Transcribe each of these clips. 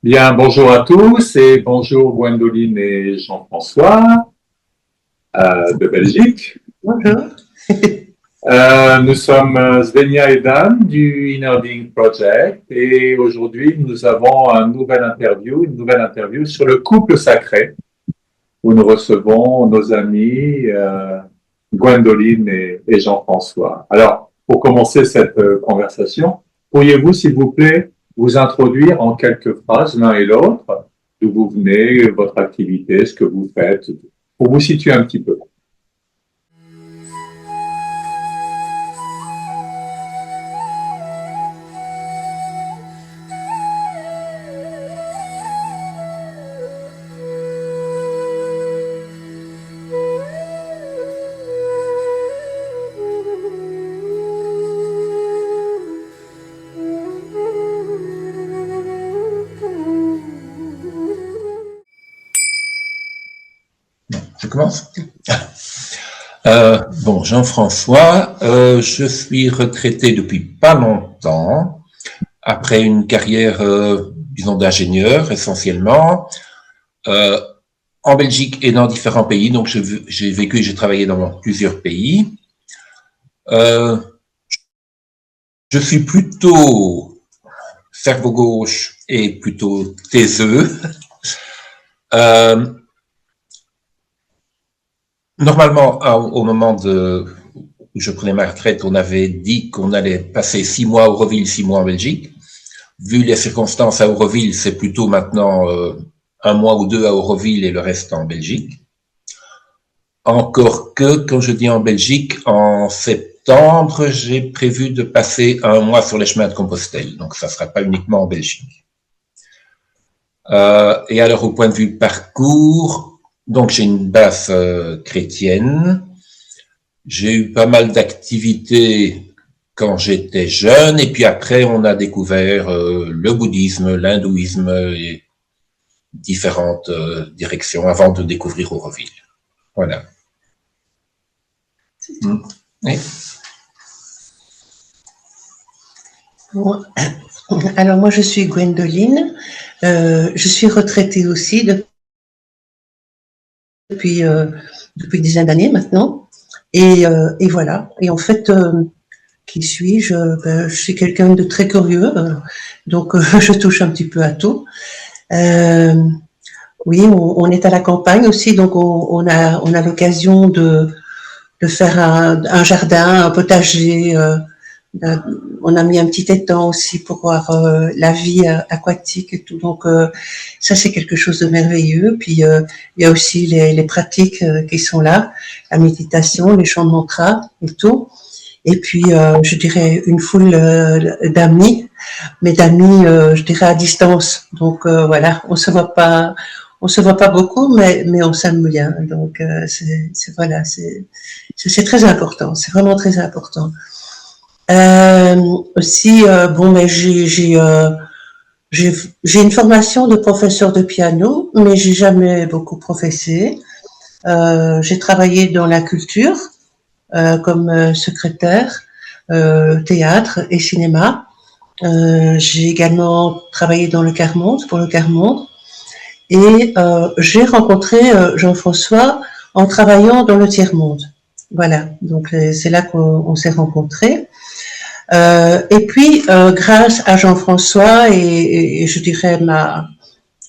Bien, bonjour à tous et bonjour Gwendoline et Jean-François de Belgique. Bonjour. Nous sommes Svenja et Dan du Inner Being Project et aujourd'hui nous avons une nouvelle interview sur le couple sacré où nous recevons nos amis Gwendoline et Jean-François. Alors, pour commencer cette conversation, pourriez-vous, s'il vous plaît, vous introduire en quelques phrases l'un et l'autre, d'où vous venez, votre activité, ce que vous faites, pour vous situer un petit peu. Je commence. Bon, Jean-François, je suis retraité depuis pas longtemps, après une carrière, disons, d'ingénieur essentiellement, en Belgique et dans différents pays. Donc, j'ai vécu et j'ai travaillé dans plusieurs pays. Je suis plutôt cerveau gauche et plutôt taiseux. Normalement, au moment où je prenais ma retraite, on avait dit qu'on allait passer 6 mois à Auroville, 6 mois en Belgique. Vu les circonstances à Auroville, c'est plutôt maintenant 1 mois ou 2 à Auroville et le reste en Belgique. Encore que, quand je dis en Belgique, en septembre, j'ai prévu de passer 1 mois sur les chemins de Compostelle. Donc, ça ne sera pas uniquement en Belgique. Et alors, au point de vue parcours, donc j'ai une base chrétienne. J'ai eu pas mal d'activités quand j'étais jeune, et puis après on a découvert le bouddhisme, l'hindouisme et différentes directions avant de découvrir Auroville. Voilà. Oui. Bon. Alors moi je suis Gwendoline, je suis retraitée aussi depuis une dizaine d'années maintenant, et voilà. Et en fait, qui suis-je? Je suis quelqu'un de très curieux, donc je touche un petit peu à tout. Oui, on est à la campagne aussi, donc on a l'occasion de faire un jardin, un potager. On a mis un petit étang aussi pour voir la vie aquatique et tout. Donc ça c'est quelque chose de merveilleux. Puis il y a aussi les pratiques qui sont là, la méditation, les chants de mantra et tout. Et puis je dirais une foule d'amis, mais d'amis je dirais à distance. Donc voilà, on se voit pas beaucoup, mais on s'aime bien. Donc c'est très important. C'est vraiment très important. Aussi, bon, mais j'ai une formation de professeur de piano, mais j'ai jamais beaucoup professé. J'ai travaillé dans la culture comme secrétaire, théâtre et cinéma. J'ai également travaillé dans le quart-monde, pour le quart-monde, et j'ai rencontré Jean-François en travaillant dans le tiers-monde. Voilà, donc c'est là qu'on s'est rencontrés. Et puis, grâce à Jean-François et je dirais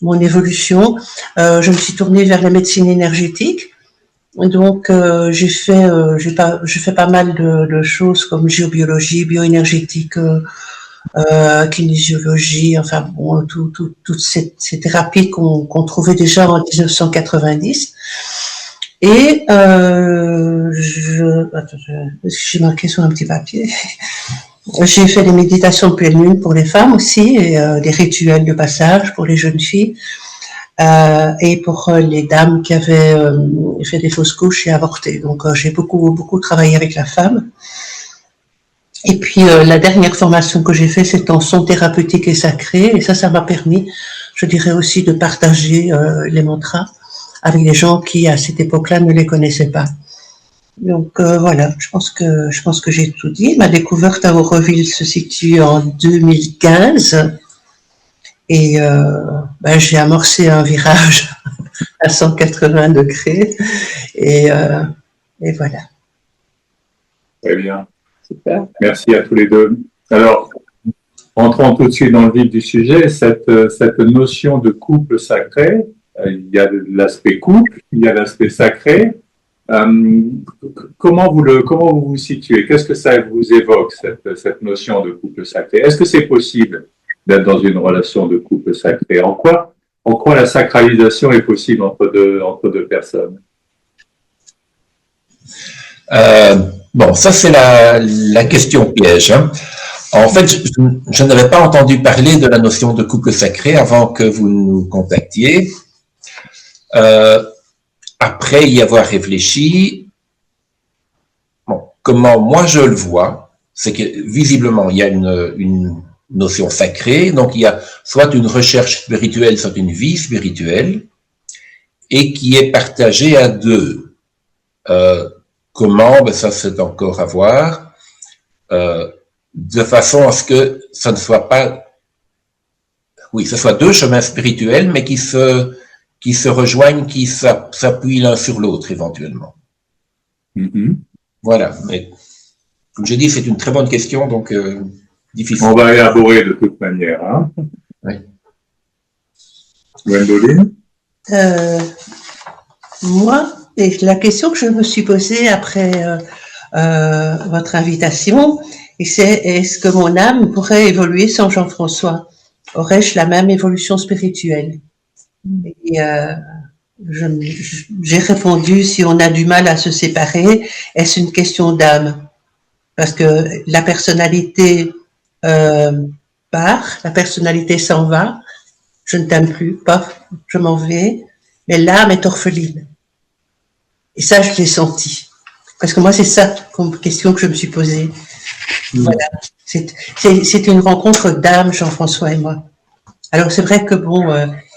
mon évolution, je me suis tournée vers la médecine énergétique. Donc, j'ai fait pas mal de choses comme géobiologie, bioénergétique, kinésiologie, enfin bon, toutes ces thérapies qu'on trouvait déjà en 1990. Et j'ai marqué sur un petit papier. J'ai fait des méditations de pleine lune pour les femmes aussi, et des rituels de passage pour les jeunes filles, et pour les dames qui avaient fait des fausses couches et avorté. Donc j'ai beaucoup travaillé avec la femme. Et puis la dernière formation que j'ai faite, c'est en son thérapeutique et sacré, et ça m'a permis, je dirais aussi, de partager les mantras avec des gens qui à cette époque-là ne les connaissaient pas. Donc voilà, je pense que j'ai tout dit. Ma découverte à Auroville se situe en 2015, et ben, j'ai amorcé un virage à 180 degrés et voilà. Très bien. Super. Merci à tous les deux. Alors, entrons tout de suite dans le vif du sujet, cette notion de couple sacré, il y a l'aspect couple, il y a l'aspect sacré. Comment vous vous situez? Qu'est-ce que ça vous évoque, cette notion de couple sacré? Est-ce que c'est possible d'être dans une relation de couple sacré? En quoi la sacralisation est possible entre deux personnes? Bon, ça c'est la question piège. Hein. En fait, je n'avais pas entendu parler de la notion de couple sacré avant que vous nous contactiez. Après y avoir réfléchi, bon, comment moi je le vois, c'est que visiblement il y a une notion sacrée, donc il y a soit une recherche spirituelle, soit une vie spirituelle, et qui est partagée à deux. Comment? Ben ça c'est encore à voir. De façon à ce que ça ne soit pas, oui, ce soit deux chemins spirituels, mais qui se rejoignent, qui s'appuient l'un sur l'autre éventuellement. Mm-hmm. Voilà, mais comme j'ai dit, c'est une très bonne question, donc difficile. On va élaborer de toute manière. Hein. Oui. Gwendoline? Moi, et la question que je me suis posée après votre invitation, c'est est-ce que mon âme pourrait évoluer sans Jean-François? Aurais-je la même évolution spirituelle? Et j'ai répondu, si on a du mal à se séparer, est-ce une question d'âme? Parce que la personnalité part, la personnalité s'en va, je ne t'aime plus, paf, je m'en vais, mais l'âme est orpheline. Et ça, je l'ai senti. Parce que moi, c'est ça comme question que je me suis posée. Voilà. C'est une rencontre d'âme, Jean-François et moi. Alors, c'est vrai que bon,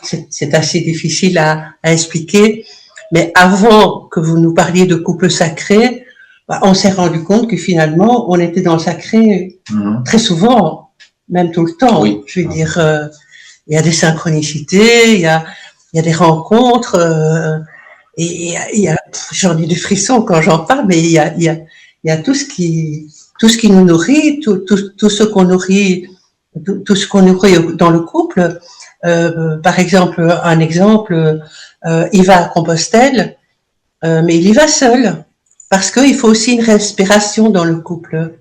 c'est assez difficile à expliquer, mais avant que vous nous parliez de couple sacré, bah, on s'est rendu compte que finalement, on était dans le sacré très souvent, même tout le temps. Oui. Je veux dire, il y a des synchronicités, il y a des rencontres, et il y a, j'en ai des frissons quand j'en parle, mais il y a tout ce qui nous nourrit, tout ce qu'on nourrit, tout ce qu'on nourrit dans le couple. Par exemple, il va à Compostelle, mais il y va seul, parce qu'il faut aussi une respiration dans le couple.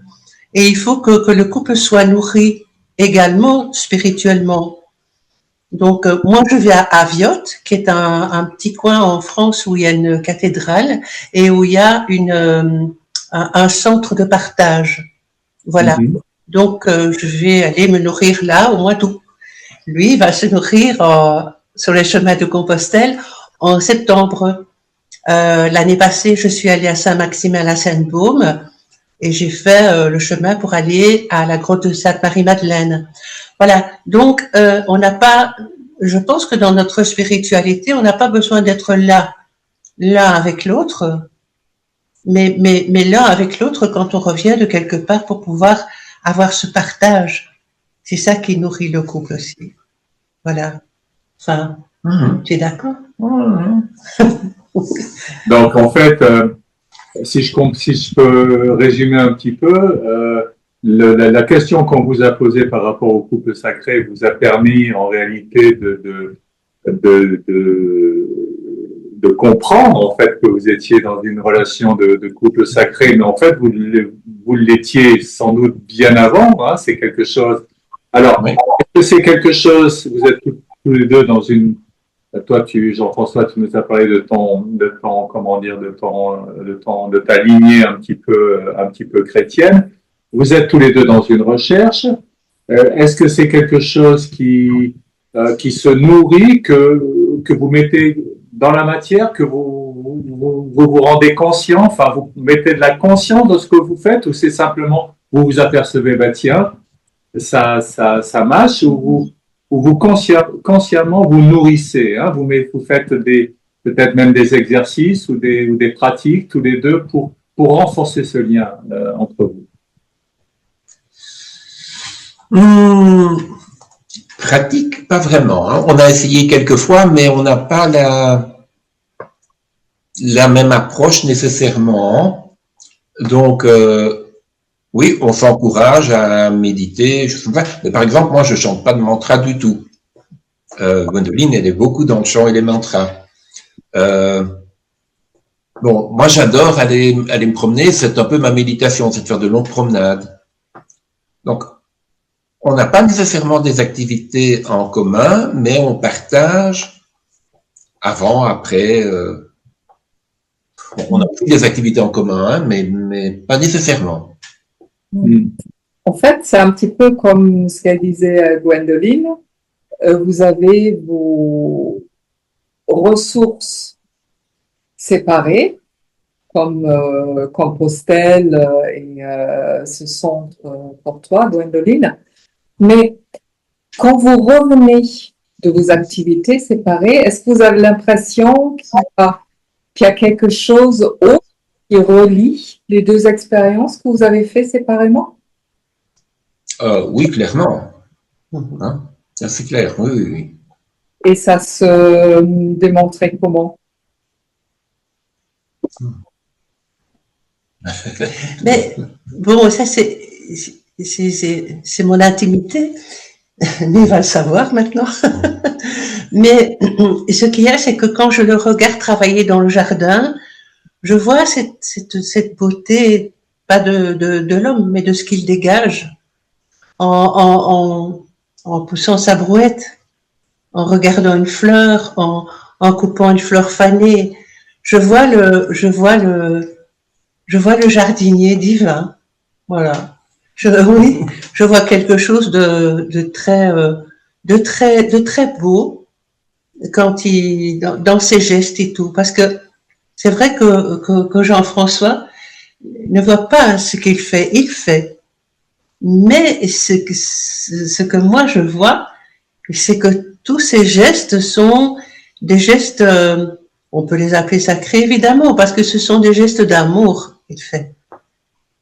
Et il faut que le couple soit nourri également spirituellement. Donc, moi, je vais à Aviotte, qui est un petit coin en France où il y a une cathédrale et où il y a un centre de partage. Voilà. Mm-hmm. Donc, je vais aller me nourrir là au mois d'août. Lui, il va se nourrir sur les chemins de Compostelle en septembre. L'année passée, je suis allée à Saint-Maximin-la-Seine-Baume et j'ai fait le chemin pour aller à la grotte de Sainte-Marie-Madeleine. Voilà. Donc, on n'a pas, je pense que dans notre spiritualité, on n'a pas besoin d'être l'un avec l'autre, mais l'un avec l'autre quand on revient de quelque part pour pouvoir avoir ce partage. C'est ça qui nourrit le couple aussi. Voilà. Enfin, tu es d'accord? Donc, en fait, si je peux résumer un petit peu, la question qu'on vous a posée par rapport au couple sacré vous a permis en réalité de comprendre en fait que vous étiez dans une relation de couple sacré, mais en fait vous l'étiez sans doute bien avant. Hein, c'est quelque chose. Alors, oui. Est-ce que c'est quelque chose? Vous êtes tous les deux dans une. Toi, Jean-François, tu nous as parlé de ta lignée un petit peu chrétienne. Vous êtes tous les deux dans une recherche. Est-ce que c'est quelque chose qui se nourrit, que vous mettez dans la matière, que vous rendez conscient, enfin vous mettez de la conscience de ce que vous faites, ou c'est simplement vous vous apercevez, bah tiens, ça marche, ou vous consciemment vous nourrissez, hein, vous faites peut-être même des exercices ou des pratiques tous les deux pour renforcer ce lien entre vous. Pratique, pas vraiment, hein. On a essayé quelques fois, mais on n'a pas la même approche nécessairement. Donc, oui, on s'encourage à méditer. Mais par exemple, moi, je chante pas de mantra du tout. Gwendoline, elle est beaucoup dans le chant et les mantras. Bon, moi, j'adore aller me promener. C'est un peu ma méditation, c'est de faire de longues promenades. Donc, on n'a pas nécessairement des activités en commun, mais on partage avant, après. On a des activités en commun, hein, mais pas nécessairement. En fait, c'est un petit peu comme ce qu'elle disait Gwendoline. Vous avez vos ressources séparées, comme Compostelle et ce centre pour toi, Gwendoline. Mais quand vous revenez de vos activités séparées, est-ce que vous avez l'impression qu'il y a quelque chose autre qui relie les deux expériences que vous avez faites séparément? Oui, clairement. Hein? C'est clair, oui. Et ça se démontrait comment? Mais bon, ça c'est mon intimité, mais il va le savoir maintenant. Mais ce qu'il y a, c'est que quand je le regarde travailler dans le jardin, je vois cette beauté, pas de l'homme, mais de ce qu'il dégage en poussant sa brouette, en regardant une fleur, en coupant une fleur fanée. Je vois le jardinier divin. Voilà. Oui, je vois quelque chose de très beau quand dans ses gestes et tout. Parce que c'est vrai que Jean-François ne voit pas ce qu'il fait. Il fait. Mais ce que moi je vois, c'est que tous ces gestes sont des gestes, on peut les appeler sacrés évidemment, parce que ce sont des gestes d'amour qu'il fait.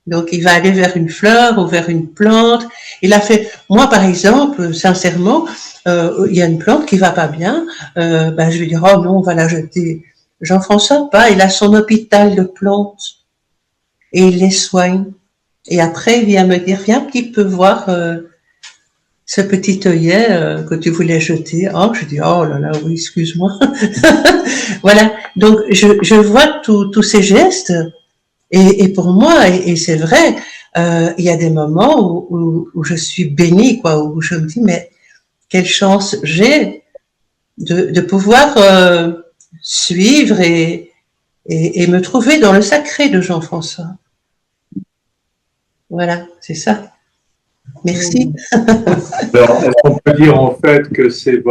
Donc il va aller vers une fleur ou vers une plante. Il a fait, moi par exemple, sincèrement, il y a une plante qui va pas bien, je vais dire oh non, on va la jeter. Jean-François pas, il a son hôpital de plantes et il les soigne. Et après il vient me dire viens un petit peu voir ce petit œillet que tu voulais jeter. Oh, je dis oh là là oui excuse-moi. Voilà, donc je vois tous ces gestes. Et pour moi, et c'est vrai, il y a des moments où je suis bénie, quoi, où je me dis, mais quelle chance j'ai de pouvoir suivre et me trouver dans le sacré de Jean-François. Voilà, c'est ça. Merci. Alors, est-ce qu'on peut dire en fait que c'est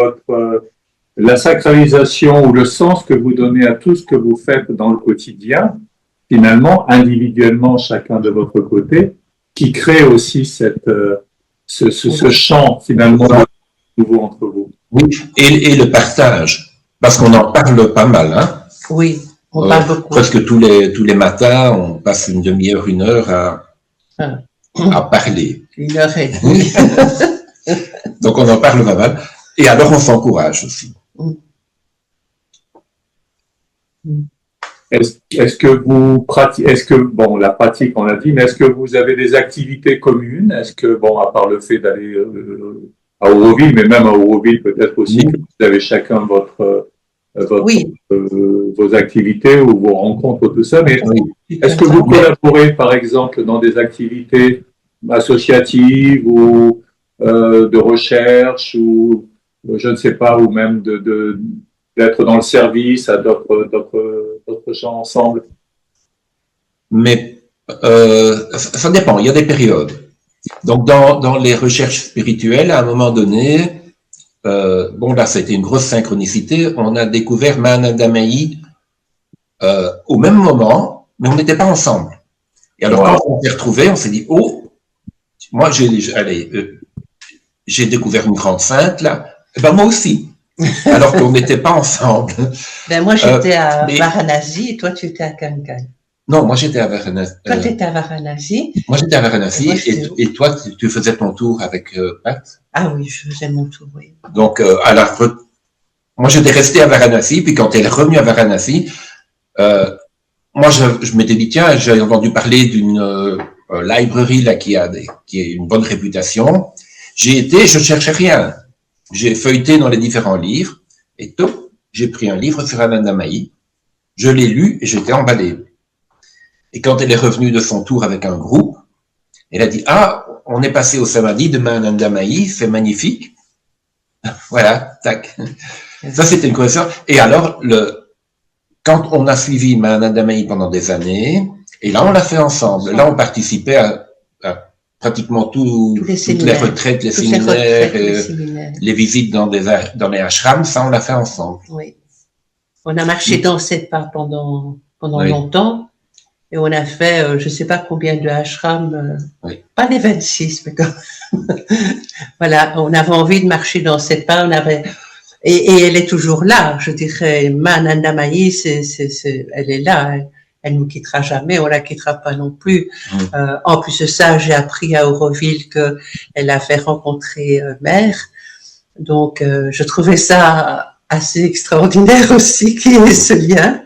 la sacralisation ou le sens que vous donnez à tout ce que vous faites dans le quotidien, finalement, individuellement, chacun de votre côté, qui crée aussi ce champ, finalement, nouveau entre vous. Oui, et le partage, parce qu'on en parle pas mal, hein. Oui, on parle beaucoup. Presque tous les matins, on passe une demi-heure, une heure à parler. 1h30. Donc on en parle pas mal. Et alors on s'encourage aussi. Est-ce que vous pratiquez, bon, la pratique, on l'a dit, mais est-ce que vous avez des activités communes? Est-ce que, bon, à part le fait d'aller à Auroville, mais même à Auroville, peut-être aussi que vous avez chacun vos activités ou vos rencontres, tout ça, mais est-ce que vous collaborez, par exemple, dans des activités associatives ou de recherche ou, je ne sais pas, ou même d'être dans le service à d'autres gens ensemble? Mais ça dépend, il y a des périodes. Donc dans les recherches spirituelles, à un moment donné, là ça a été une grosse synchronicité, on a découvert Mahanandamayi au même moment, mais on n'était pas ensemble. Et alors quand on s'est retrouvés, on s'est dit moi j'ai découvert une grande sainte là, moi aussi. Alors qu'on n'était pas ensemble. Ben moi j'étais à Varanasi et toi tu étais à Kankan. Non, moi j'étais à Varennes. Toi, tu étais à Varanasi. Moi j'étais à Varennes Et moi, j'étais où? et toi tu faisais ton tour avec Pat. Ah oui, je faisais mon tour, oui. Donc moi j'étais resté à Varanasi, puis quand elle est revenue à Varanasi, moi je m'étais dit tiens, j'ai entendu parler d'une librairie là qui a une bonne réputation. J'ai été, je cherchais rien. J'ai feuilleté dans les différents livres et tout, j'ai pris un livre sur Ananda Mahi, je l'ai lu et j'étais emballé. Et quand elle est revenue de son tour avec un groupe, elle a dit ah, on est passé au samadhi de Ananda Mahi, c'est magnifique. Voilà, tac. Ça c'était une conversation. Et alors quand on a suivi Ananda Mahi pendant des années, et là on l'a fait ensemble. Là on participait à pratiquement toutes les retraites, les séminaires, les visites dans les ashrams, ça on l'a fait ensemble. Oui. On a marché dans ces pas pendant oui. longtemps, et on a fait, je sais pas combien de ashrams, oui. Pas les 26, mais quand voilà, on avait envie de marcher dans ces pas, et elle est toujours là, je dirais, Ananda Mahi, elle est là, elle nous quittera jamais, on la quittera pas non plus. En plus de ça, j'ai appris à Auroville qu'elle a fait rencontrer Mère. Donc, je trouvais ça assez extraordinaire aussi qu'il y ait ce lien.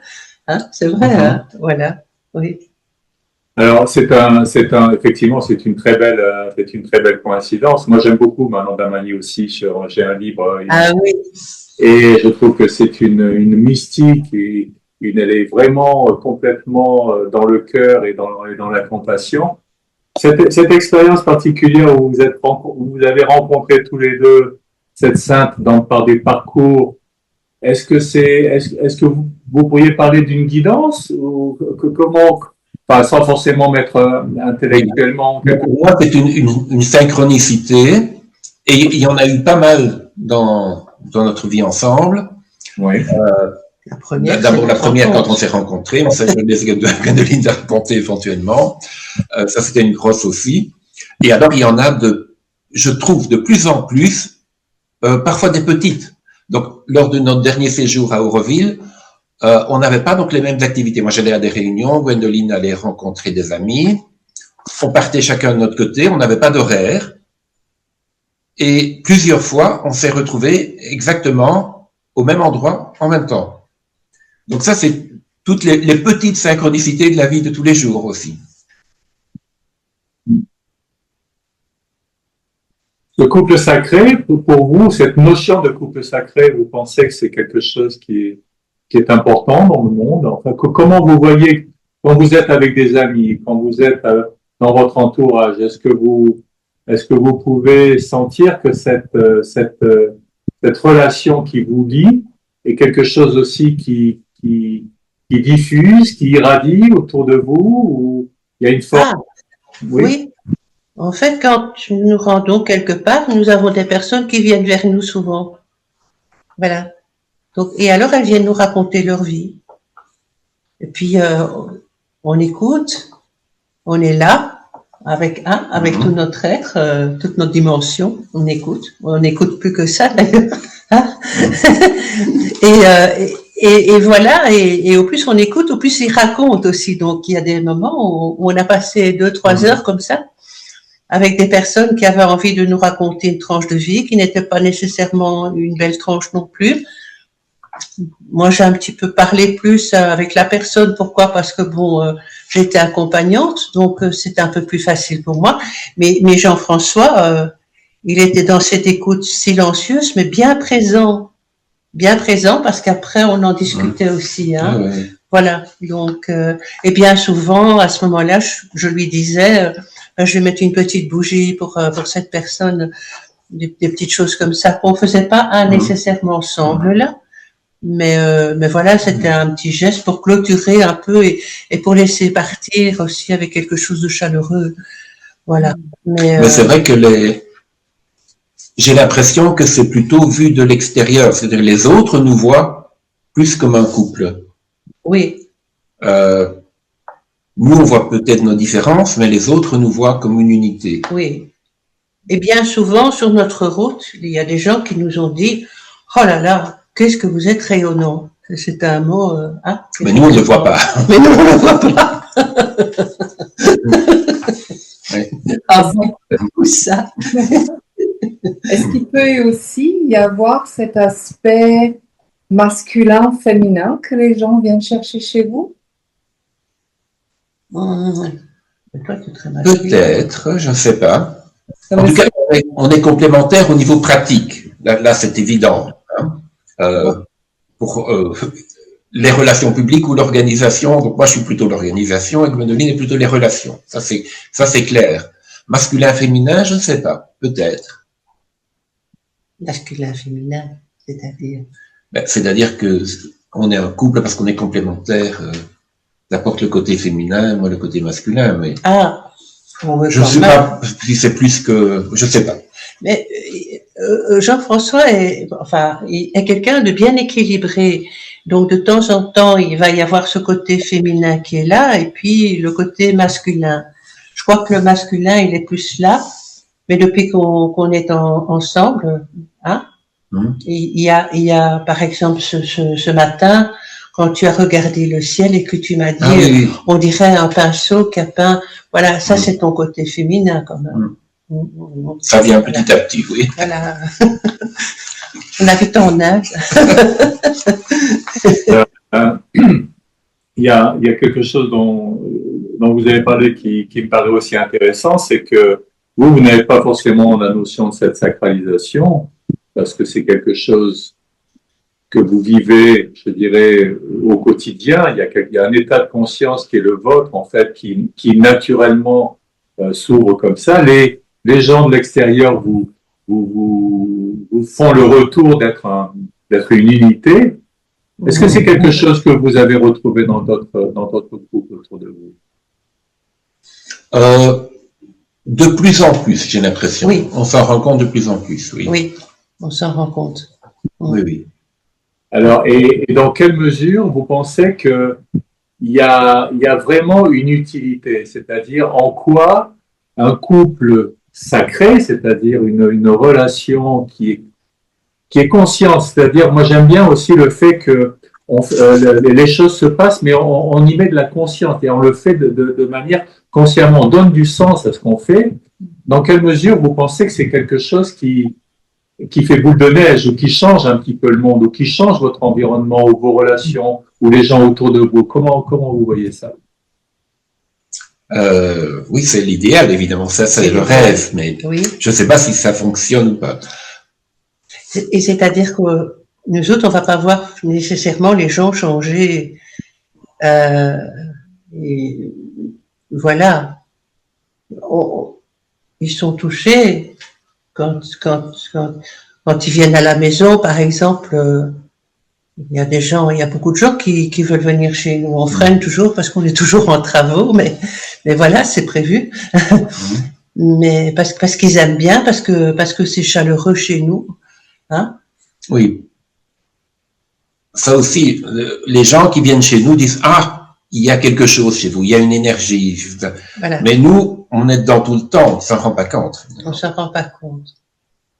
Hein, c'est vrai, hein, voilà. Oui. Alors, effectivement, c'est une très belle coïncidence. Moi, j'aime beaucoup Ananda Mahi aussi. J'ai un livre. Ah oui. Et je trouve que c'est une mystique et elle est vraiment complètement dans le cœur et dans la compassion. Cette expérience particulière où vous avez rencontré tous les deux cette sainte par des parcours, est-ce que vous pourriez parler d'une guidance ou comment, enfin, sans forcément mettre intellectuellement. Pour moi, c'est une synchronicité et il y en a eu pas mal dans notre vie ensemble. Oui. D'abord la première quand on s'est rencontrés, mais ça je laisse Gwendoline raconter éventuellement. Ça c'était une grosse aussi. Et alors il y en a je trouve de plus en plus, parfois des petites. Donc lors de notre dernier séjour à Auroville, on n'avait pas donc les mêmes activités. Moi j'allais à des réunions, Gwendoline allait rencontrer des amis, on partait chacun de notre côté, on n'avait pas d'horaire. Et plusieurs fois, on s'est retrouvés exactement au même endroit en même temps. Donc ça, c'est toutes les petites synchronicités de la vie de tous les jours aussi. Le couple sacré, pour vous, cette notion de couple sacré, vous pensez que c'est quelque chose qui est important dans le monde? Enfin, comment vous voyez, quand vous êtes avec des amis, quand vous êtes dans votre entourage, est-ce que vous pouvez sentir que cette relation qui vous lie est quelque chose aussi qui diffuse, qui irradie autour de vous, ou il y a une forme? Oui. En fait, quand nous nous rendons quelque part, nous avons des personnes qui viennent vers nous souvent. Voilà. Donc, et alors, elles viennent nous raconter leur vie. Et puis, on écoute, on est là, avec tout notre être, toute notre dimension, on écoute plus que ça d'ailleurs. Et voilà, et au plus on écoute, au plus ils racontent aussi. Donc il y a des moments où on a passé 2-3 heures comme ça, avec des personnes qui avaient envie de nous raconter une tranche de vie, qui n'était pas nécessairement une belle tranche non plus. Moi, j'ai un petit peu parlé plus avec la personne. Pourquoi? Parce que bon, j'étais accompagnante, donc c'était un peu plus facile pour moi. Mais Jean-François, il était dans cette écoute silencieuse, mais bien présent, parce qu'après on en discutait aussi. Hein. Ouais. Voilà. Donc, et bien souvent à ce moment-là, je lui disais, je vais mettre une petite bougie pour cette personne, des petites choses comme ça qu'on faisait pas nécessairement ensemble là. Mais voilà, c'était un petit geste pour clôturer un peu et pour laisser partir aussi avec quelque chose de chaleureux. Voilà. Mais c'est vrai que j'ai l'impression que c'est plutôt vu de l'extérieur. C'est-à-dire les autres nous voient plus comme un couple. Oui. Nous, on voit peut-être nos différences, mais les autres nous voient comme une unité. Oui. Et bien souvent, sur notre route, il y a des gens qui nous ont dit « Oh là là, qu'est-ce que vous êtes rayonnant !» C'est un mot... mais nous, on ne le voit pas. Mais nous, on ne le voit pas. Ouais. Ah bon, ou ça. Est-ce qu'il peut aussi y avoir cet aspect masculin, féminin que les gens viennent chercher chez vous? Mais toi, tu es très masculin. Peut-être, je ne sais pas. Non, En mais tout cas, on est complémentaires au niveau pratique. Là, c'est évident. Hein. Pour les relations publiques ou l'organisation, donc moi je suis plutôt l'organisation et Gwendoline est plutôt les relations. Ça c'est clair. Masculin, féminin, je ne sais pas. Peut-être. Masculin, féminin, c'est-à-dire. C'est-à-dire que on est un couple parce qu'on est complémentaires. J'apporte le côté féminin, moi le côté masculin, mais Ah, bon, je ne sais pas si c'est plus que, je ne sais pas. Mais Jean-François est quelqu'un de bien équilibré. Donc de temps en temps, il va y avoir ce côté féminin qui est là, et puis le côté masculin. Je crois que le masculin, il est plus là, mais depuis qu'on est ensemble, hein, il y a par exemple ce matin, quand tu as regardé le ciel et que tu m'as dit, oui. On dirait un pinceau qui a peint, voilà, ça c'est ton côté féminin quand même. Ça vient petit à petit, oui. Voilà. On a vu ton âge. Il y a quelque chose dont vous avez parlé qui me paraît aussi intéressant, c'est que vous n'avez pas forcément la notion de cette sacralisation, parce que c'est quelque chose que vous vivez, je dirais, au quotidien. Il y a un état de conscience qui est le vôtre, en fait, qui naturellement s'ouvre comme ça. Les gens de l'extérieur vous font le retour d'être une unité. Est-ce que c'est quelque chose que vous avez retrouvé dans d'autres groupes autour de vous? De plus en plus, j'ai l'impression. Oui. On s'en rend compte de plus en plus, oui. Oui, on s'en rend compte. Oui, oui. Alors, et dans quelle mesure vous pensez qu'il y a vraiment une utilité? C'est-à-dire, en quoi un couple sacré, c'est-à-dire une relation qui est consciente, c'est-à-dire, moi j'aime bien aussi le fait que les choses se passent, mais on y met de la conscience et on le fait de manière consciemment, on donne du sens à ce qu'on fait. Dans quelle mesure vous pensez que c'est quelque chose qui fait boule de neige ou qui change un petit peu le monde ou qui change votre environnement ou vos relations ou les gens autour de vous? Comment vous voyez ça? Oui, c'est l'idéal, évidemment. Ça, c'est le rêve, mais oui. Je ne sais pas si ça fonctionne ou pas. Et c'est-à-dire que nous autres, on ne va pas voir nécessairement les gens changer. Et voilà. Ils sont touchés quand ils viennent à la maison, par exemple. Il y a beaucoup de gens qui veulent venir chez nous. On freine toujours parce qu'on est toujours en travaux, mais voilà, c'est prévu. Mais parce qu'ils aiment bien, parce que c'est chaleureux chez nous. Hein? Oui. Ça aussi, les gens qui viennent chez nous disent, ah, il y a quelque chose chez vous, il y a une énergie. Voilà. Mais nous, on est dedans tout le temps, on ne s'en rend pas compte. On ne s'en rend pas compte.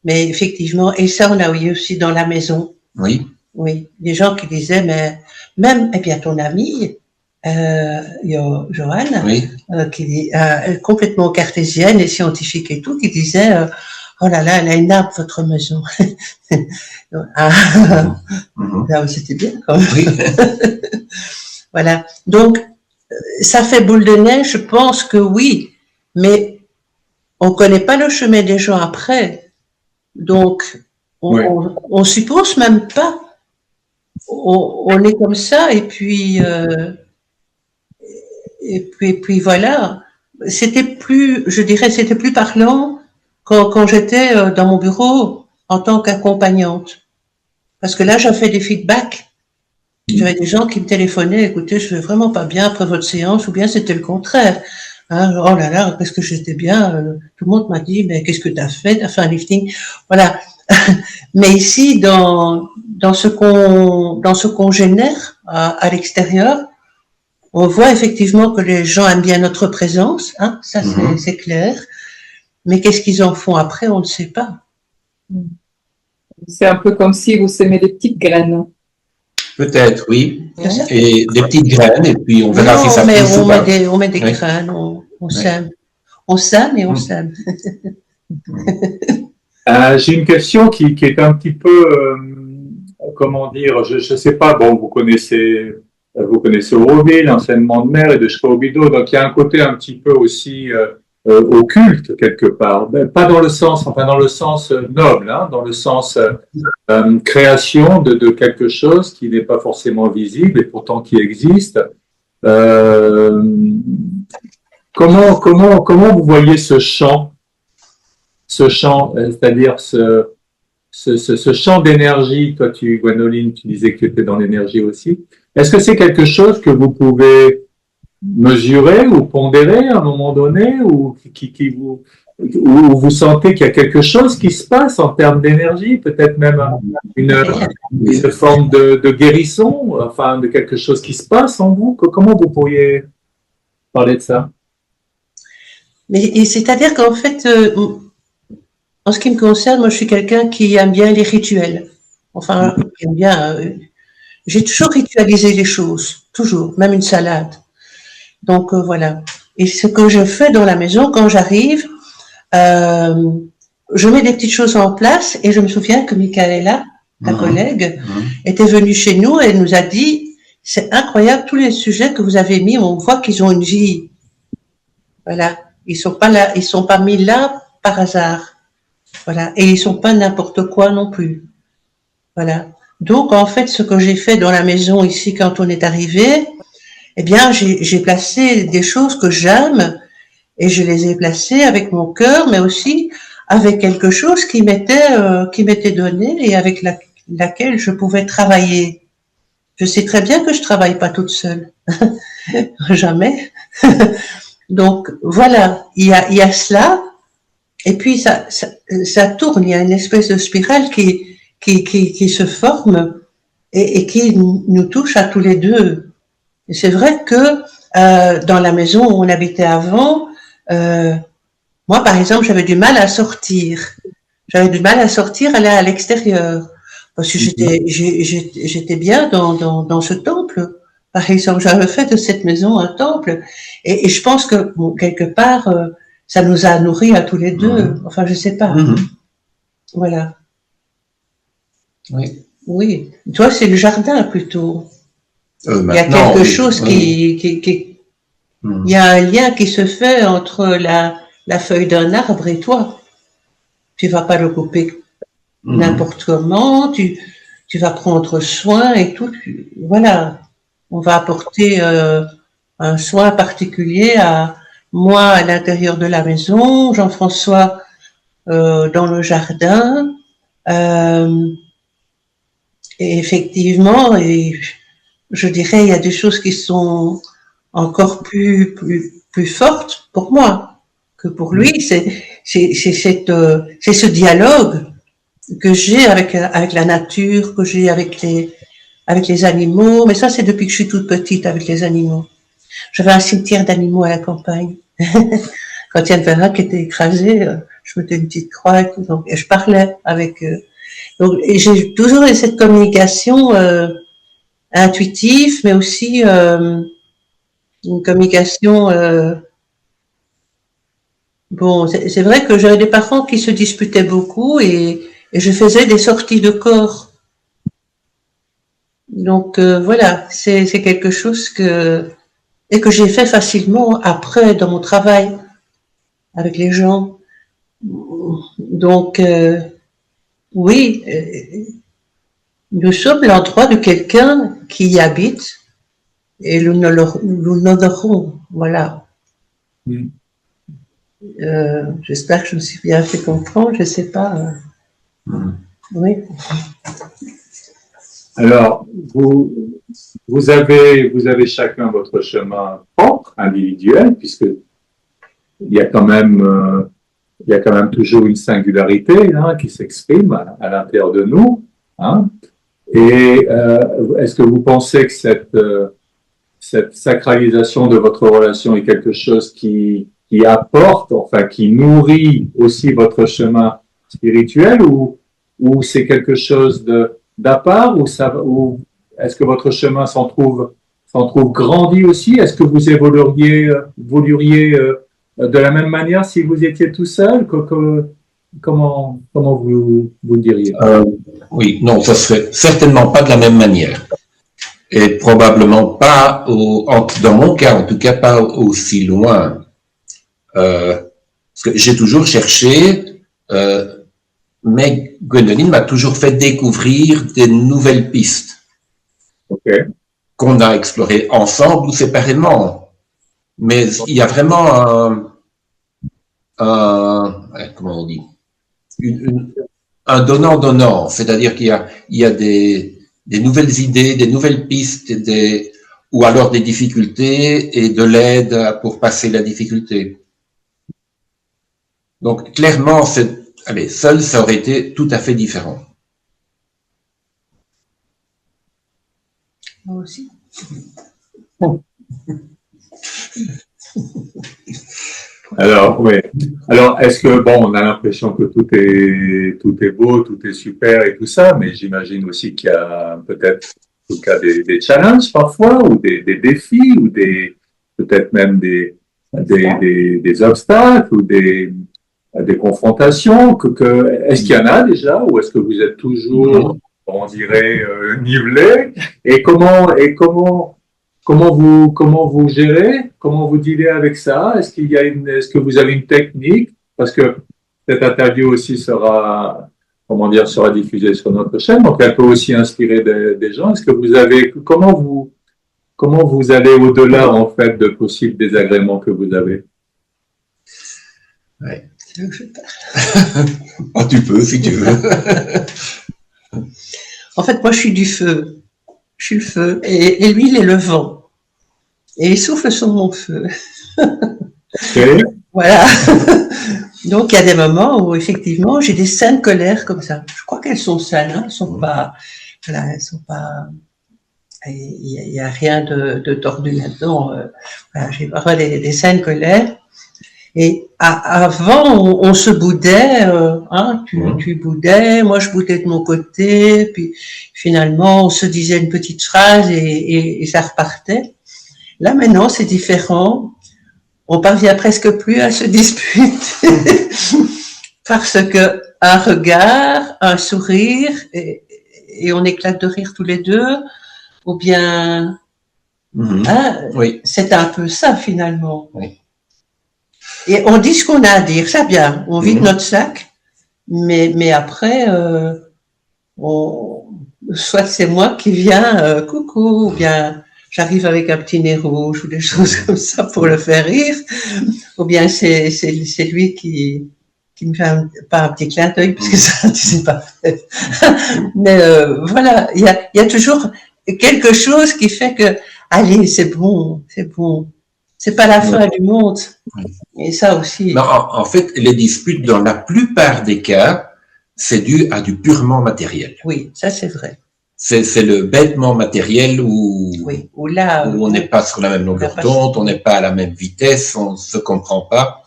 Mais effectivement, et ça, on l'a eu aussi dans la maison. Oui. Oui, des gens qui disaient, mais même, et puis à ton amie, Joanne, oui. Qui est complètement cartésienne et scientifique et tout, qui disait, oh là là, elle a une arbre, votre maison. Là, c'était bien, quand même. Oui. Voilà. Donc, ça fait boule de neige, je pense que oui, mais on connaît pas le chemin des gens après. Donc, on suppose même pas. On est comme ça, et puis voilà. C'était plus parlant quand j'étais dans mon bureau en tant qu'accompagnante. Parce que là, j'ai fait des feedbacks. J'avais des gens qui me téléphonaient, écoutez, je vais vraiment pas bien après votre séance, ou bien c'était le contraire. Hein, oh là là, qu'est-ce que j'étais bien. Tout le monde m'a dit, mais qu'est-ce que tu as fait? Tu as fait un lifting. Voilà. Mais ici, dans ce qu'on génère à l'extérieur, on voit effectivement que les gens aiment bien notre présence, hein, ça c'est clair. Mais qu'est-ce qu'ils en font après, on ne sait pas. C'est un peu comme si vous semez des petites graines. Peut-être, oui. C'est ça? Et des petites graines, et puis on verra si Non, ça mais pousse ou pas. on met des Oui. graines, on Oui. sème. On sème et on Mm. sème. J'ai une question qui est un petit peu, comment dire, je sais pas, bon, vous connaissez Auroville, enseignement de mer et de Schwab-Bido, donc il y a un côté un petit peu aussi occulte quelque part, ben, pas dans le sens, enfin dans le sens noble, hein, dans le sens création de quelque chose qui n'est pas forcément visible et pourtant qui existe. Euh, comment vous voyez ce champ, c'est-à-dire ce champ d'énergie, toi, Gwendoline, tu disais que tu étais dans l'énergie aussi. Est-ce que c'est quelque chose que vous pouvez mesurer ou pondérer à un moment donné ou où vous sentez qu'il y a quelque chose qui se passe en termes d'énergie, peut-être même une forme de guérisson, enfin de quelque chose qui se passe en vous? Comment vous pourriez parler de ça? Mais c'est-à-dire qu'en fait, en ce qui me concerne, moi, je suis quelqu'un qui aime bien les rituels. Enfin, qui aime bien. J'ai toujours ritualisé les choses, toujours, même une salade. Donc voilà. Et ce que je fais dans la maison, quand j'arrive, je mets des petites choses en place et je me souviens que Michaela, ta collègue, était venue chez nous et nous a dit, c'est incroyable tous les sujets que vous avez mis, on voit qu'ils ont une vie. Voilà. Ils sont pas là, ils sont pas mis là par hasard. Voilà. Et ils sont pas n'importe quoi non plus. Voilà. Donc, en fait, ce que j'ai fait dans la maison ici quand on est arrivé, eh bien, j'ai placé des choses que j'aime et je les ai placées avec mon cœur, mais aussi avec quelque chose qui m'était donné et avec laquelle je pouvais travailler. Je sais très bien que je travaille pas toute seule. Jamais. Donc, voilà. Il y a cela. Et puis, ça tourne. Il y a une espèce de spirale qui se forme et qui nous touche à tous les deux. Et c'est vrai que dans la maison où on habitait avant, moi, par exemple, j'avais du mal à sortir. J'avais du mal à sortir, aller à l'extérieur. Parce que j'étais bien dans ce temple. Par exemple, j'avais fait de cette maison un temple. Et je pense que, bon, quelque part, ça nous a nourris à tous les deux. Enfin, je sais pas. Voilà. Oui. Oui. Toi, c'est le jardin plutôt. Il y a quelque chose il y a un lien qui se fait entre la feuille d'un arbre et toi. Tu vas pas le couper n'importe comment, tu vas prendre soin et tout. Voilà. On va apporter un soin particulier à moi à l'intérieur de la maison, Jean-François dans le jardin. Et effectivement, et je dirais, il y a des choses qui sont encore plus fortes pour moi que pour lui. C'est ce dialogue que j'ai avec la nature, que j'ai avec les animaux. Mais ça, c'est depuis que je suis toute petite avec les animaux. J'avais un cimetière d'animaux à la campagne. Quand il y en avait un qui était écrasé, je mettais une petite croix et tout. Donc, et je parlais avec eux. Donc, et j'ai toujours eu cette communication intuitive, mais aussi une communication. Bon, c'est vrai que j'avais des parents qui se disputaient beaucoup et je faisais des sorties de corps. Donc voilà, c'est quelque chose que j'ai fait facilement après dans mon travail avec les gens. Donc oui, nous sommes l'endroit de quelqu'un qui y habite et nous l'honorons. Voilà. J'espère que je me suis bien fait comprendre, je sais pas. Oui. Alors, vous avez chacun votre chemin propre, individuel, puisque il y a quand même toujours une singularité qui s'exprime à l'intérieur de nous. Et est-ce que vous pensez que cette sacralisation de votre relation est quelque chose qui apporte, enfin qui nourrit aussi votre chemin spirituel, ou c'est quelque chose d'à part, ou est-ce que votre chemin s'en trouve grandi aussi? Est-ce que vous évolueriez de la même manière si vous étiez tout seul? Comment vous le diriez? Oui, non, ça serait certainement pas de la même manière. Et probablement pas, dans mon cas, en tout cas, pas aussi loin. Parce que j'ai toujours cherché, mais Gwendoline m'a toujours fait découvrir des nouvelles pistes. Okay. Qu'on a explorées ensemble ou séparément. Mais il y a vraiment comment on dit, un donnant-donnant, c'est-à-dire qu'il y a des nouvelles idées, des nouvelles pistes, ou alors des difficultés et de l'aide pour passer la difficulté. Donc clairement, seul, ça aurait été tout à fait différent. Moi aussi. Alors, oui. Alors, est-ce que, bon, on a l'impression que tout est beau, tout est super et tout ça, mais j'imagine aussi qu'il y a peut-être, en tout cas, des challenges parfois, ou des défis, ou peut-être même des obstacles, ou des confrontations. Est-ce qu'il y en a déjà, ou est-ce que vous êtes toujours, on dirait, nivelé? Et comment vous gérez? Comment vous dealez avec ça? Est-ce que vous avez une technique? Parce que cette interview aussi sera diffusée sur notre chaîne, donc elle peut aussi inspirer des gens. Est-ce que vous avez, comment vous allez au-delà, en fait, de possibles désagréments que vous avez? Ouais. C'est là que je parle. Oh, tu peux, si tu veux. En fait, moi, je suis du feu. Je suis le feu. Et lui, il est le vent. Et il souffle sur mon feu. Okay. Voilà. Donc, il y a des moments où, effectivement, j'ai des saines colères comme ça. Je crois qu'elles sont saines, hein. Elles sont pas, voilà, elles sont pas, il y a rien de tordu là-dedans. Voilà, j'ai parfois des saines colères. Et avant, on se boudait, hein, tu boudais, moi je boudais de mon côté, puis finalement on se disait une petite phrase et ça repartait. Là maintenant c'est différent, on parvient presque plus à se disputer parce que un regard, un sourire et on éclate de rire tous les deux, ou bien, hein, oui. C'est un peu ça finalement. Oui. Et on dit ce qu'on a à dire, ça bien, on vide notre sac, mais après, soit c'est moi qui viens, coucou, ou bien j'arrive avec un petit nez rouge ou des choses comme ça pour le faire rire, ou bien c'est lui qui me fait pas un petit clin d'œil, parce que ça, tu sais pas fait. Mais voilà, il y a toujours quelque chose qui fait que, allez, c'est bon. C'est pas la fin du monde. Et ça aussi. Non, en fait, les disputes, dans la plupart des cas, c'est dû à du purement matériel. Oui, ça c'est vrai. C'est le bêtement matériel où on n'est pas sur la même longueur d'onde, on n'est pas à la même vitesse, on ne se comprend pas.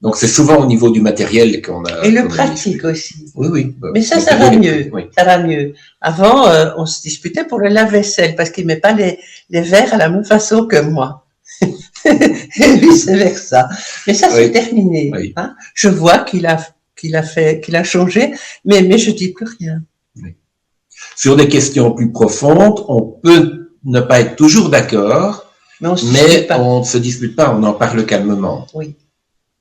Donc c'est souvent au niveau du matériel qu'on a. Et le pratique aussi. Oui. Mais ça va mieux. Oui. Ça va mieux. Avant, on se disputait pour le lave-vaisselle parce qu'il met pas les verres à la même façon que moi. Et vice versa. Mais ça c'est terminé. Oui. Hein. Je vois qu'il a changé, mais je dis plus rien. Oui. Sur des questions plus profondes, on peut ne pas être toujours d'accord, mais on ne se dispute pas, on en parle calmement. Oui.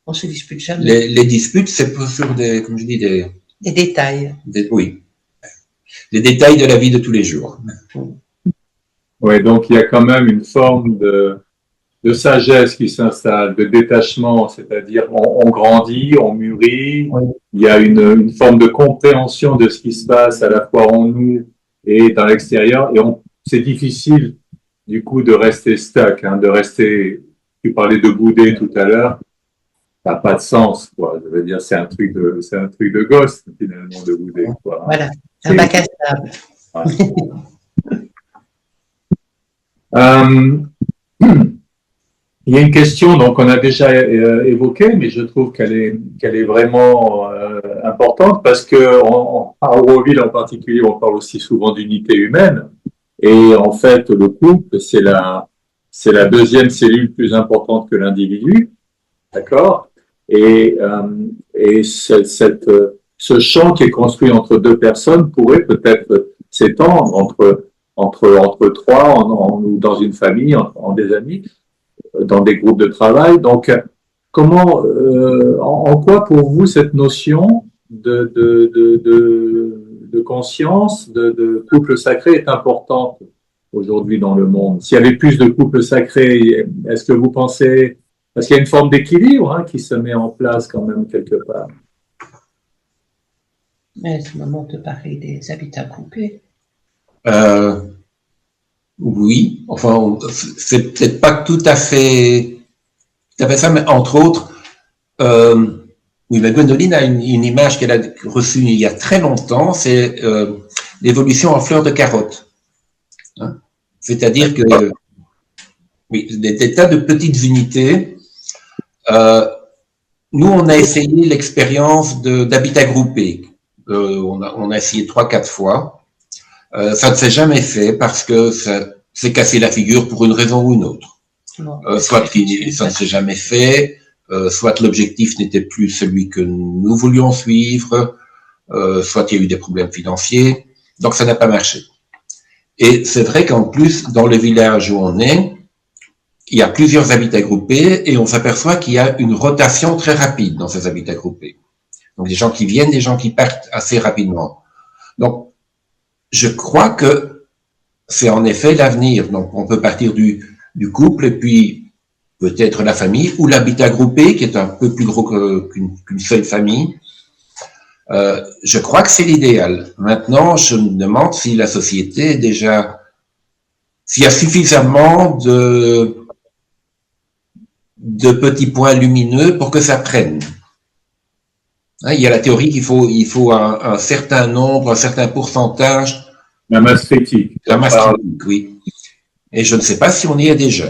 On se dispute jamais. Les disputes, c'est sur comme je dis, des détails. Oui. Les détails de la vie de tous les jours. Oui, donc il y a quand même une forme de sagesse qui s'installe, de détachement, c'est-à-dire on grandit, on mûrit, il y a une forme de compréhension de ce qui se passe à la fois en nous et dans l'extérieur, et c'est difficile du coup de rester stuck, hein, tu parlais de bouder tout à l'heure, ça n'a pas de sens, quoi. Je veux dire, c'est un truc de gosse, finalement, de bouder, quoi. Voilà, un bac à sable. Il y a une question donc on a déjà évoquée, mais je trouve qu'elle est vraiment importante parce que à Auroville en particulier, on parle aussi souvent d'unité humaine Et en fait, le couple, c'est la deuxième cellule plus importante que l'individu, d'accord? Et ce champ qui est construit entre deux personnes pourrait peut-être s'étendre entre trois, ou dans une famille, en des amis, dans des groupes de travail. Donc, en quoi pour vous cette notion de conscience, de couple sacré est importante aujourd'hui dans le monde? S'il y avait plus de couples sacrés, est-ce que vous pensez, parce qu'il y a une forme d'équilibre qui se met en place quand même quelque part? Mais c'est le moment de parler des habitats groupés. Oui, enfin, c'est peut-être pas tout à fait ça, mais entre autres, oui, mais Gwendoline a une image qu'elle a reçue il y a très longtemps, c'est l'évolution en fleur de carotte. Hein, c'est-à-dire que, oui, des tas de petites unités. Nous, on a essayé l'expérience d'habitat groupé. On a essayé 3-4 fois. Ça ne s'est jamais fait parce que ça s'est cassé la figure pour une raison ou une autre. Soit ça ne s'est jamais fait, soit l'objectif n'était plus celui que nous voulions suivre, soit il y a eu des problèmes financiers, donc ça n'a pas marché. Et c'est vrai qu'en plus, dans le village où on est, il y a plusieurs habitats groupés et on s'aperçoit qu'il y a une rotation très rapide dans ces habitats groupés. Donc des gens qui viennent, des gens qui partent assez rapidement. Donc, je crois que c'est en effet l'avenir. Donc, on peut partir du couple et puis peut-être la famille ou l'habitat groupé qui est un peu plus gros qu'une seule famille. Je crois que c'est l'idéal. Maintenant, je me demande si la société est déjà, s'il y a suffisamment de petits points lumineux pour que ça prenne. Il y a la théorie qu'il faut un certain nombre, un certain pourcentage. La masse critique. La masse critique, oui. Et je ne sais pas si on y est déjà.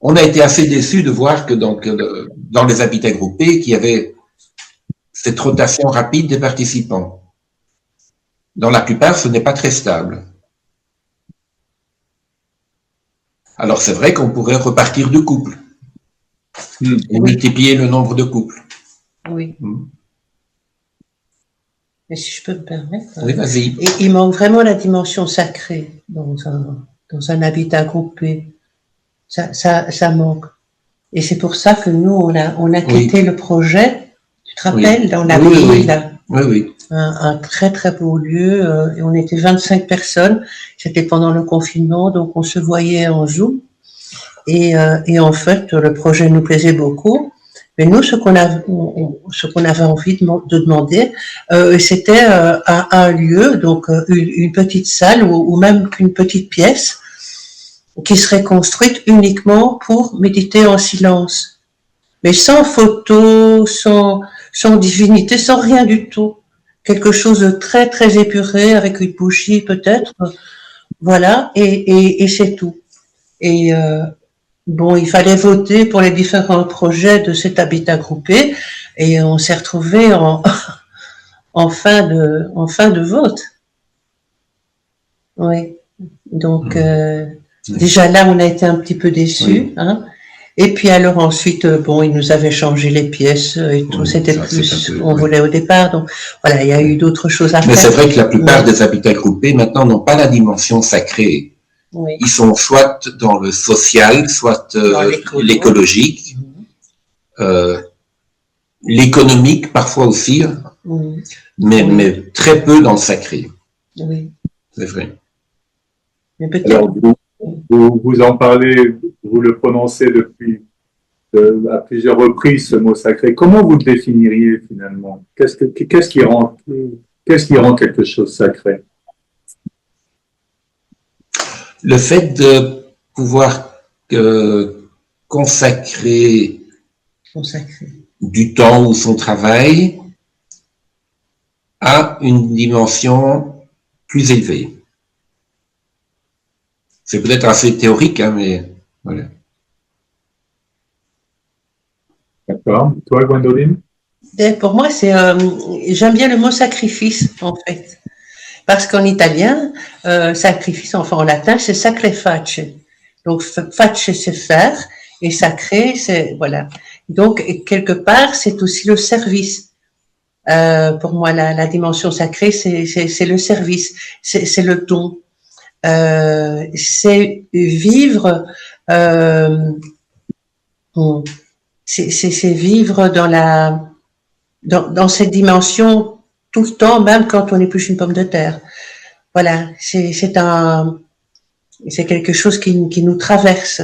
On a été assez déçus de voir que donc, dans les habitats groupés, qu'il y avait cette rotation rapide des participants. Dans la plupart, ce n'est pas très stable. Alors c'est vrai qu'on pourrait repartir du couple et multiplier le nombre de couples. Oui. Mais si je peux me permettre, oui, vas-y. Il manque vraiment la dimension sacrée dans un habitat groupé. Ça manque. Et c'est pour ça que nous, on a quitté le projet, tu te rappelles, dans la ville, oui. Un très très beau lieu, et on était 25 personnes, c'était pendant le confinement, donc on se voyait en Zoom, et en fait, le projet nous plaisait beaucoup. Mais nous, ce qu'on avait envie de demander, c'était un lieu, donc une petite salle ou même qu'une petite pièce qui serait construite uniquement pour méditer en silence, mais sans photo, sans divinité, sans rien du tout. Quelque chose de très très épuré avec une bougie peut-être, voilà, et c'est tout. Et bon, il fallait voter pour les différents projets de cet habitat groupé et on s'est retrouvé en fin de vote. Oui. Donc, déjà là, on a été un petit peu déçus. Hein. Et puis alors ensuite, bon, ils nous avaient changé les pièces et tout. C'était plus on voulait au départ. Donc voilà, il y a eu d'autres choses à faire. Mais c'est vrai que la plupart des habitats groupés maintenant n'ont pas la dimension sacrée. Oui. Ils sont soit dans le social, soit l'écologique, l'économique parfois aussi, mais très peu dans le sacré. Oui. C'est vrai. Mais peut-être. Alors, vous en parlez, vous le prononcez depuis à plusieurs reprises ce mot sacré. Comment vous le définiriez finalement? Qu'est-ce qui rend quelque chose sacré? Le fait de pouvoir consacrer du temps ou son travail à une dimension plus élevée. C'est peut-être assez théorique, hein, mais voilà. D'accord. Toi, Gwendoline? Pour moi, j'aime bien le mot sacrifice, en fait. Parce qu'en italien, sacrifice, enfin en latin, c'est sacreface. Donc face c'est faire et sacré c'est voilà. Donc quelque part c'est aussi le service. Pour moi la dimension sacrée c'est le service, c'est le don, c'est vivre, c'est vivre dans cette dimension tout le temps, même quand on épluche une pomme de terre. Voilà, c'est quelque chose qui nous traverse.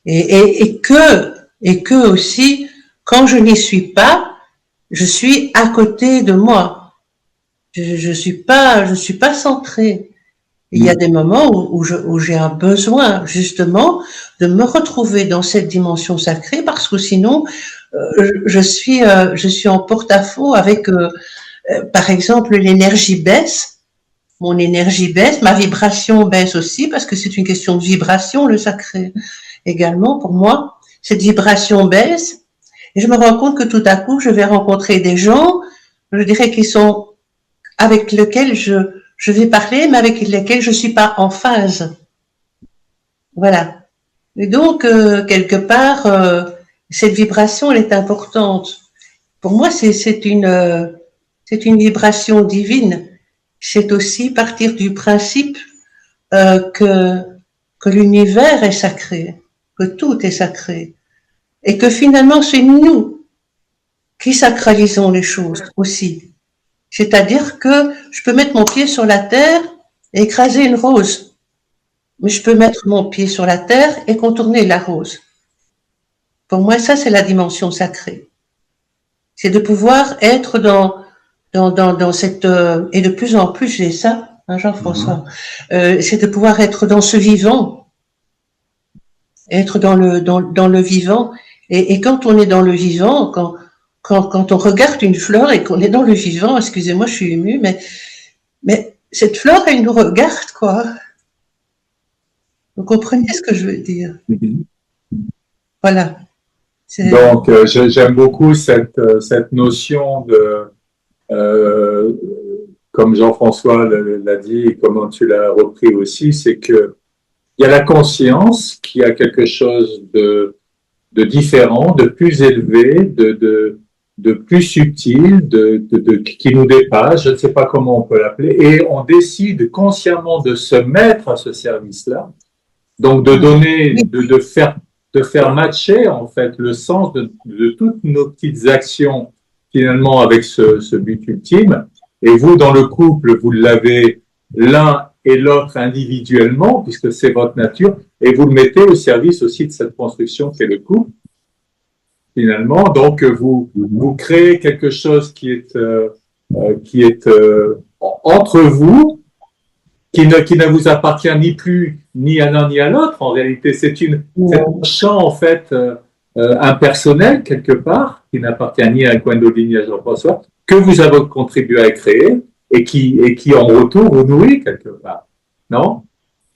Et que aussi, quand je n'y suis pas, je suis à côté de moi. Je suis pas centrée. Il y a des moments où j'ai un besoin, justement, de me retrouver dans cette dimension sacrée parce que sinon, je suis en porte-à-faux avec, par exemple, l'énergie baisse. Mon énergie baisse, ma vibration baisse aussi parce que c'est une question de vibration, le sacré également pour moi. Cette vibration baisse et je me rends compte que tout à coup, je vais rencontrer des gens, je dirais qui sont avec lesquels je vais parler, mais avec lesquels je suis pas en phase. Voilà. Et donc, quelque part, cette vibration, elle est importante. Pour moi, c'est une vibration divine. C'est aussi partir du principe que l'univers est sacré, que tout est sacré, et que finalement c'est nous qui sacralisons les choses aussi. C'est-à-dire que je peux mettre mon pied sur la terre et écraser une rose, mais je peux mettre mon pied sur la terre et contourner la rose. Pour moi, ça c'est la dimension sacrée. C'est de pouvoir être dans cette et de plus en plus j'ai ça, hein, Jean-François. C'est de pouvoir être dans ce vivant, être dans le vivant. Et quand on est dans le vivant, quand on regarde une fleur et qu'on est dans le vivant, excusez-moi, je suis émue, mais cette fleur, elle nous regarde, quoi. Vous comprenez ce que je veux dire? Voilà. Donc, j'aime beaucoup cette notion de, comme Jean-François l'a dit et comment tu l'as repris aussi, c'est que il y a la conscience qui a quelque chose de différent, de plus élevé, de plus subtil, qui nous dépasse, je ne sais pas comment on peut l'appeler, et on décide consciemment de se mettre à ce service-là, donc de donner, de faire matcher en fait le sens de toutes nos petites actions finalement avec ce but ultime. Et vous, dans le couple, vous l'avez l'un et l'autre individuellement, puisque c'est votre nature, et vous le mettez au service aussi de cette construction qu'est le couple, finalement. Donc, vous créez quelque chose qui est entre vous, qui ne vous appartient ni plus ni à l'un ni à l'autre. En réalité, c'est un champ, en fait, impersonnel, quelque part, qui n'appartient ni à Gwendoline ni à Jean-François, que vous avez contribué à créer et qui en retour vous nourrit quelque part, non?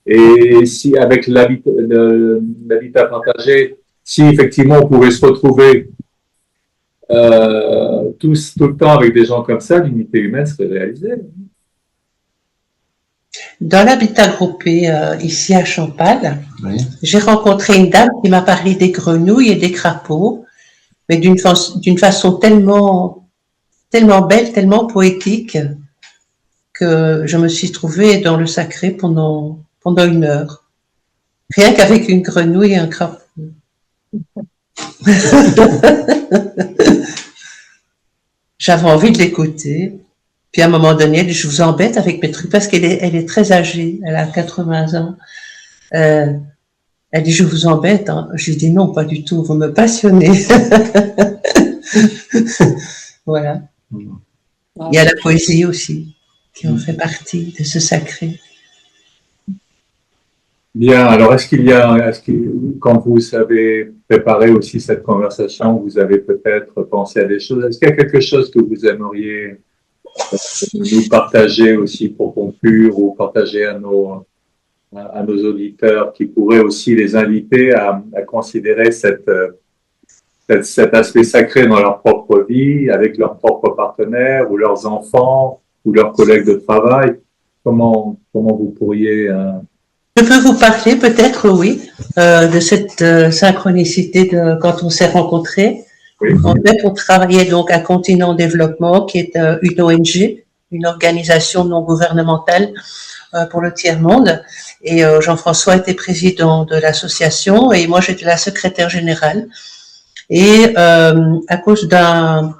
Et si avec l'habitat partagé, si effectivement on pouvait se retrouver tout le temps avec des gens comme ça, l'unité humaine serait réalisée. Dans l'habitat groupé ici à Champal, Oui. j'ai rencontré une dame qui m'a parlé des grenouilles et des crapauds, mais d'une façon tellement belle, tellement poétique, que je me suis trouvée dans le sacré pendant 1 heure. Rien qu'avec une grenouille et un crapaud. J'avais envie de l'écouter. Puis à un moment donné, elle dit, je vous embête avec mes trucs parce qu'elle est très âgée. Elle a 80 ans. Elle dit, je vous embête. Hein. Je lui dis, non, pas du tout. Vous me passionnez. Voilà. Il y a la poésie aussi qui en fait partie de ce sacré. Bien, alors quand vous avez préparé aussi cette conversation, vous avez peut-être pensé à des choses. Est-ce qu'il y a quelque chose que vous aimeriez nous partager aussi pour conclure ou partager à nos auditeurs qui pourraient aussi les inviter à considérer cet aspect sacré dans leur propre vie, avec leurs propres partenaires ou leurs enfants, ou leurs collègues de travail. Comment vous pourriez... Je peux vous parler peut-être, oui, de cette synchronicité de quand on s'est rencontrés. Oui. En fait, on travaillait donc à Continent Développement, qui est une ONG, une organisation non gouvernementale pour le tiers-monde. Et Jean-François était président de l'association et moi j'étais la secrétaire générale. Et à cause d'un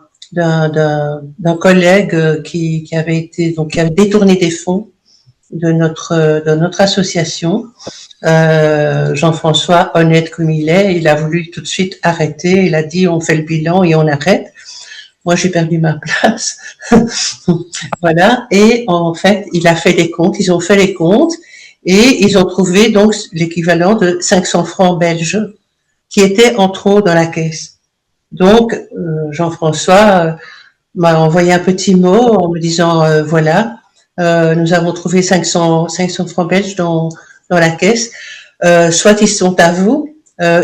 collègue qui avait détourné des fonds de notre association, Jean-François, honnête comme il est, il a voulu tout de suite arrêter. Il a dit on fait le bilan et on arrête. Moi, j'ai perdu ma place. Voilà. Et en fait, il a fait des comptes. Ils ont fait les comptes et ils ont trouvé donc l'équivalent de 500 francs belges qui étaient en trop dans la caisse. Donc, Jean-François m'a envoyé un petit mot en me disant voilà, nous avons trouvé 500 francs belges dans la caisse. Soit ils sont à vous,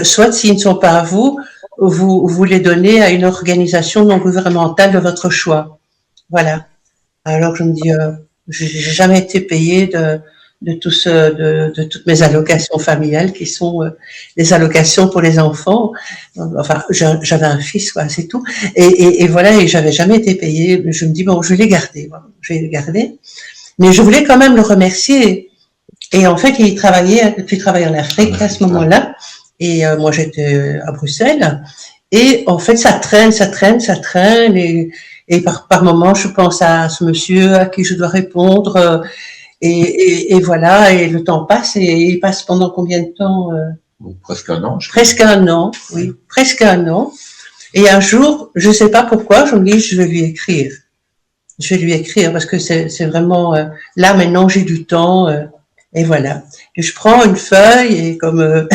soit s'ils ne sont pas à vous, vous les donnez à une organisation non gouvernementale de votre choix. Voilà. Alors je me dis, j'ai jamais été payée de toutes mes allocations familiales qui sont des allocations pour les enfants. Enfin, j'avais un fils, quoi, c'est tout. Et voilà, et j'avais jamais été payée. Je me dis bon, je vais les garder. Bon, je vais les garder. Mais je voulais quand même le remercier. Et en fait, il travaillait en Afrique à ce moment-là. Et moi, j'étais à Bruxelles. Et en fait, ça traîne. Et par moment, je pense à ce monsieur à qui je dois répondre. Et voilà, et le temps passe. Et il passe pendant combien de temps Presque un an. Presque un an, oui. Presque un an. Et un jour, je sais pas pourquoi, je me dis, je vais lui écrire. Je vais lui écrire parce que c'est vraiment... là, maintenant, j'ai du temps. Et voilà. Et je prends une feuille et comme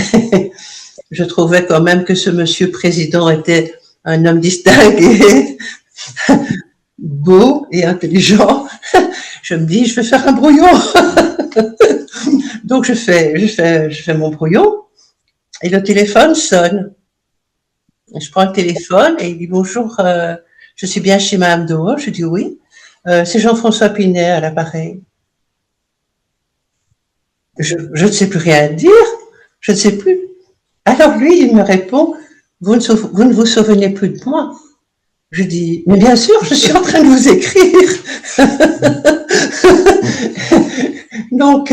je trouvais quand même que ce monsieur président était un homme distingué, beau et intelligent, je me dis, je vais faire un brouillon. Donc je fais mon brouillon et le téléphone sonne. Et je prends le téléphone et il dit bonjour, je suis bien chez Madame Doe. Je dis oui. C'est Jean-François Pinet à l'appareil. Je ne sais plus rien dire, je ne sais plus. Alors lui, il me répond, vous ne vous souvenez plus de moi. Je dis, mais bien sûr, je suis en train de vous écrire. Donc,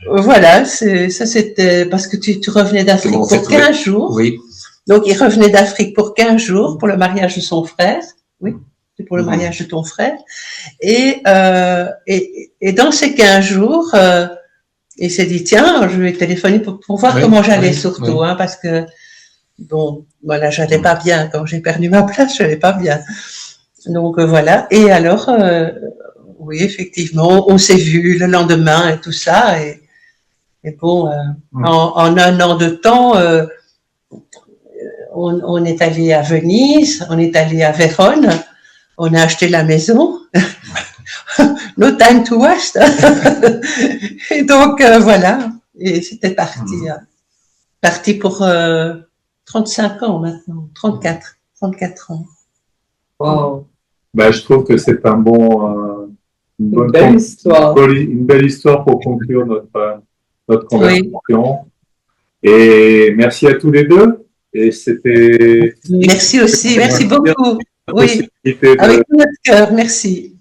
voilà, ça c'était parce que tu revenais d'Afrique pour 15 jours. Oui. Donc, il revenait d'Afrique pour 15 jours pour le mariage de son frère. Oui, c'est pour le mariage de ton frère. Et dans ces 15 jours, il s'est dit, tiens, je vais téléphoner pour voir comment j'allais surtout, hein, parce que, bon, voilà, j'allais pas bien. Quand j'ai perdu ma place, j'allais pas bien. Donc, voilà. Et alors, oui, effectivement, on s'est vu le lendemain et tout ça. Et bon, en un an de temps, on est allé à Venise, on est allé à Vérone, on a acheté la maison. No time to waste. Et donc, voilà. Et c'était parti pour 35 ans maintenant, 34 ans. Wow. Ben, je trouve que c'est une belle histoire. Une belle histoire pour conclure notre conversation. Oui. Et merci à tous les deux. Et c'était. Merci aussi. Merci beaucoup. Oui. Avec tout notre cœur. Merci.